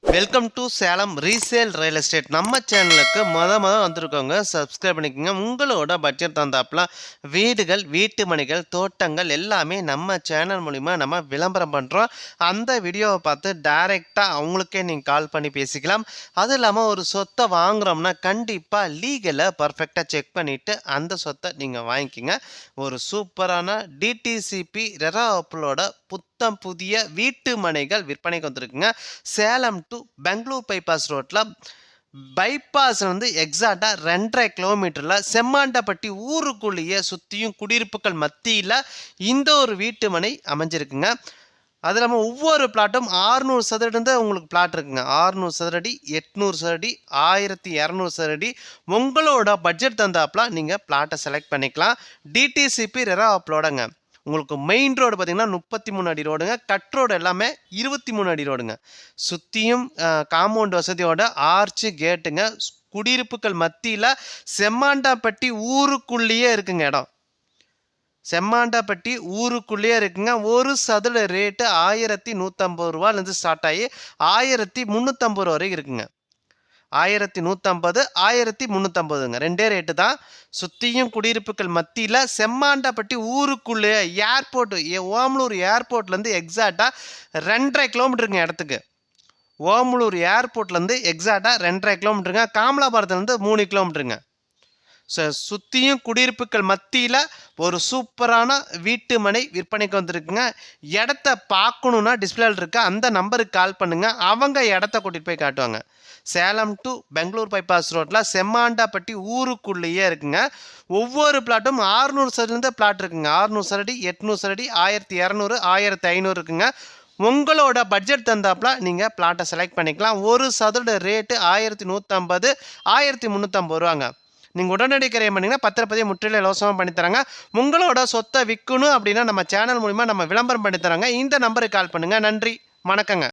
Welcome to Salem resale real estate. நம்ம சேனலுக்கு மொத வந்திருக்கவங்க சப்ஸ்கிரைப் பண்ணிக்கோங்க. உங்களோட பட்ஜெட் தந்தாப்புல வீடுகள், வீட்டு மனைகள், தோட்டங்கள் எல்லாமே நம்ம சேனல் மூலிமா நம்ம விளம்பரம் பண்ணுறோம். அந்த வீடியோவை பார்த்து டைரெக்டாக அவங்களுக்கே நீங்கள் கால் பண்ணி பேசிக்கலாம். அதுவும் இல்லாமல் ஒரு சொத்தை வாங்குகிறோம்னா கண்டிப்பாக லீகலை பர்ஃபெக்டாக செக் பண்ணிவிட்டு அந்த சொத்தை நீங்கள் வாங்கிக்கிங்க. ஒரு சூப்பரான டிடிசிபி ரெரா ஆப்பிளோட புதிய வீட்டு மனைகள் விற்பனைக்கு வந்திருக்குங்க. சேலம் டு பெங்களூர் பைபாஸ் ரோட்ல பைபாஸ் எக்ஸாக்டா 2.5 கிலோமீட்டர்ல செம்மாண்டப்பட்டி ஊருக்குள்ளேயே சுத்தியும் குடியிருப்புகள் மத்தியில இந்த ஒரு வீட்டு மனை அமைஞ்சிருக்குங்க. அது இல்லாமல் ஒவ்வொரு பிளாட்டும் 600 சதுரடி உங்களுக்கு பிளாட் இருக்குங்க. 600 சதுரடி, 800 சதுரடி, 1200 சதுரடி. உங்களோட பட்ஜெட் தந்தாப்புல நீங்கள் பிளாட்டை செலக்ட் பண்ணிக்கலாம். டிடிசிபி ரெரா ஆப்லோடங்க. உங்களுக்கு மெயின் ரோடு பார்த்தீங்கன்னா 33 அடி ரோடுங்க. கட் ரோடு எல்லாமே 23 அடி ரோடுங்க. சுற்றியும் காம்பவுண்ட் வசதியோட ஆர்ச்சு கேட்டுங்க. குடியிருப்புகள் மத்தியில் செம்மாண்டாப்பட்டி ஊருக்குள்ளேயே இருக்குங்க இடம். செம்மாண்டாப்பட்டி ஊருக்குள்ளேயே இருக்குங்க. ஒரு சதுர ரேட்டு 1150 ரூபாலேருந்து ஸ்டார்ட் ஆகி 1350 ரூபா வரைக்கும் இருக்குங்க. 1150, 1350ங்க ரெண்டே ரேட்டு தான். சுற்றியும் குடியிருப்புகள் மத்தியில் செம்மாண்டாப்பட்டி ஊருக்குள்ளே ஏர்போர்ட் ஓமலூர் ஏர்போர்ட்லேருந்து எக்ஸாக்டாக 2.5 கிலோமீட்டருங்க இடத்துக்கு. ஓமலூர் ஏர்போர்ட்லேருந்து எக்ஸாக்டாக 2.5 கிலோமீட்டருங்க. காமலாபாரத்துலேருந்து 3 கிலோமீட்டருங்க. சுற்றியும் குடியிருப்புகள் மத்தியில் ஒரு சூப்பரான வீட்டு மனை விற்பனைக்கு வந்திருக்குங்க. இடத்த பார்க்கணுன்னா டிஸ்பிளேல இருக்க அந்த நம்பருக்கு கால் பண்ணுங்கள். அவங்க இடத்த கூட்டிகிட்டு போய் காட்டுவாங்க. சேலம் டு பெங்களூர் பைபாஸ் ரோட்டில் செம்மாண்டாப்பட்டி ஊருக்குள்ளேயே இருக்குங்க. ஒவ்வொரு பிளாட்டும் 600 சதுரடி பிளாட் இருக்குங்க. 600 சதுரடி, 800 சதுரடி, 1200, 1500 இருக்குங்க. உங்களோட பட்ஜெட் தந்தாப்புல நீங்கள் பிளாட்டை செலக்ட் பண்ணிக்கலாம். ஒரு சதுர ரேட்டு 1150, 1350 ரூபாங்க. நீங்கள் உடனடி கிரையம் பண்ணிங்கன்னா பத்திரப்பதியை முற்றிலும் இலவசமாக பண்ணித்தராங்க. உங்களோட சொத்தை விற்கணும் அப்படின்னா நம்ம சேனல் மூலிமா நம்ம விளம்பரம் பண்ணித்தராங்க. இந்த நம்பருக்கு கால் பண்ணுங்கள். நன்றி, வணக்கங்க.